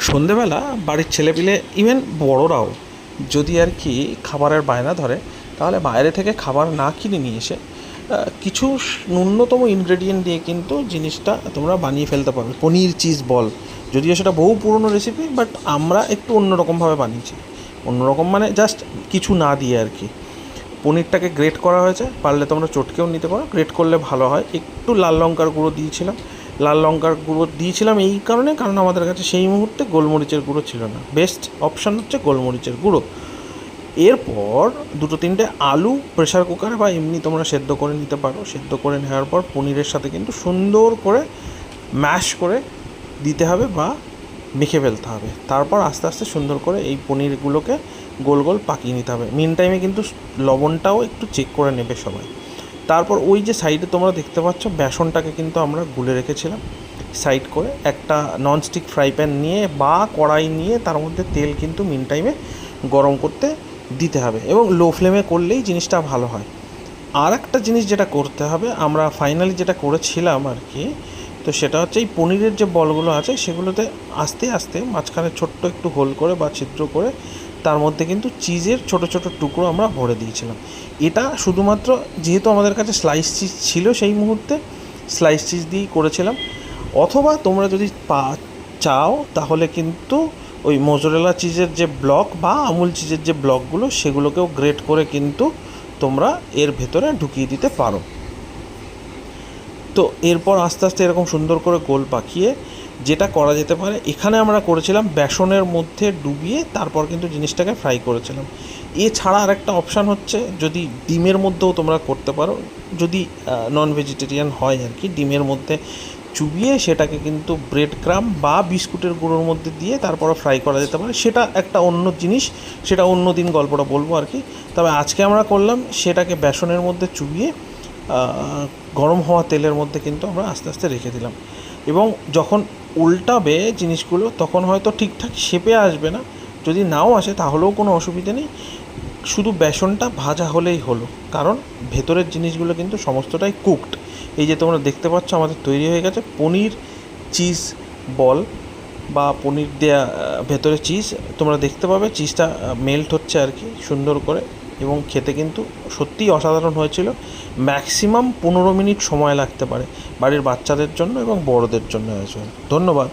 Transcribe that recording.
সন্ধেবেলা বাড়ির ছেলেপিলে ইভেন বড়রাও যদি আর কি খাবারের বায়না ধরে, তাহলে বাইরে থেকে খাবার না কিনে নিয়ে এসে কিছু ন্যূনতম ইনগ্রেডিয়েন্ট দিয়ে কিন্তু জিনিসটা তোমরা বানিয়ে ফেলতে পারবে। পনির চিজ বল, যদিও সেটা বহু পুরনো রেসিপি, বাট আমরা একটু অন্যরকমভাবে বানিয়েছি। অন্যরকম মানে জাস্ট কিছু না দিয়ে আর কি। পনিরটাকে গ্রেট করা হয়েছে, পারলে তোমরা চটকেও নিতে পারো, গ্রেট করলে ভালো হয়। একটু লাল লঙ্কার গুঁড়ো দিয়েছিলাম। লাল লঙ্কার গুঁড়ো দিয়েছিলাম এই কারণ আমাদের কাছে সেই মুহূর্তে গোলমরিচের গুঁড়ো ছিল না। বেস্ট অপশান হচ্ছে গোলমরিচের গুঁড়ো। এরপর দুটো তিনটে আলু প্রেশার কুকারে বা এমনি তোমরা সেদ্ধ করে নিতে পারো। সেদ্ধ করে নেওয়ার পর পনিরের সাথে কিন্তু সুন্দর করে ম্যাশ করে দিতে হবে বা মেখে ফেলতে হবে। তারপর আস্তে আস্তে সুন্দর করে এই পনিরগুলোকে গোল গোল পাকিয়ে নিতে হবে। মিন টাইমে কিন্তু লবণটাও একটু চেক করে নেবে সবাই। তারপর ওই যে সাইডে তোমরা দেখতে পাচ্ছ, বেসনটাকে কিন্তু আমরা গুলে রেখেছিলাম সাইড করে। একটা ননস্টিক ফ্রাই প্যান নিয়ে বা কড়াই নিয়ে তার মধ্যে তেল কিন্তু মিন টাইমে গরম করতে দিতে হবে, এবং লো ফ্লেমে করলেই জিনিসটা ভালো হয়। আর একটা জিনিস যেটা করতে হবে, আমরা ফাইনালি যেটা করেছিলাম আর কি, তো সেটা হচ্ছে এই পনিরের যে বলগুলো আছে সেগুলোতে আস্তে আস্তে মাঝখানে ছোট্ট একটু হোল করে বা ছিদ্র করে তার মধ্যে কিন্তু চিজের ছোট ছোট টুকরো আমরা ভরে দিয়েছিলাম। এটা শুধুমাত্র যেহেতু আমাদের কাছে স্লাইস চিজ ছিল সেই মুহূর্তে, স্লাইস চিজ দিয়েই করেছিলাম। অথবা তোমরা যদি চাও তাহলে কিন্তু ওই মোজরেলা চিজের যে ব্লক বা আমুল চিজের যে ব্লকগুলো সেগুলোকেও গ্রেট করে কিন্তু তোমরা এর ভেতরে ঢুকিয়ে দিতে পারো। তো এরপর আস্তে আস্তে এরকম সুন্দর করে গোল পাকিয়ে যেটা করা যেতে পারে, এখানে আমরা করেছিলাম বেসনের মধ্যে ডুবিয়ে তারপর কিন্তু জিনিসটাকে ফ্রাই করেছিলাম। এছাড়া আরেকটা অপশান হচ্ছে, যদি ডিমের মধ্যেও তোমরা করতে পারো, যদি নন ভেজিটেরিয়ান হয় আর কি, ডিমের মধ্যে চুবিয়ে সেটাকে কিন্তু ব্রেড ক্রাম্ব বা বিস্কুটের গুঁড়োর মধ্যে দিয়ে তারপরে ফ্রাই করা যেতে পারে। সেটা একটা অন্য জিনিস, সেটা অন্য দিন গল্পটা বলবো আর কি। তবে আজকে আমরা করলাম সেটাকে বেসনের মধ্যে চুবিয়ে গরম হওয়া তেলের মধ্যে কিন্তু আমরা আস্তে আস্তে রেখে দিলাম। এবং যখন উল্টাবে জিনিসগুলো তখন হয়তো ঠিকঠাক শেপে আসবে না, যদি নাও আসে তাহলেও কোনো অসুবিধে নেই, শুধু বেসনটা ভাজা হলেই হলো। কারণ ভেতরের জিনিসগুলো কিন্তু সমস্তটাই কুকড। এই যে তোমরা দেখতে পাচ্ছ আমাদের তৈরি হয়ে গেছে পনির চিজ বল বা পনির দেয়া ভেতরে চিজ। তোমরা দেখতে পাবে চিজটা মেল্ট হচ্ছে আর কি সুন্দর করে, এবং খেতে কিন্তু সত্যিই অসাধারণ হয়েছিল। ম্যাক্সিমাম 15 মিনিট সময় লাগতে পারে বাড়ির বাচ্চাদের জন্য এবং বড়দের জন্য হয়েছে। ধন্যবাদ।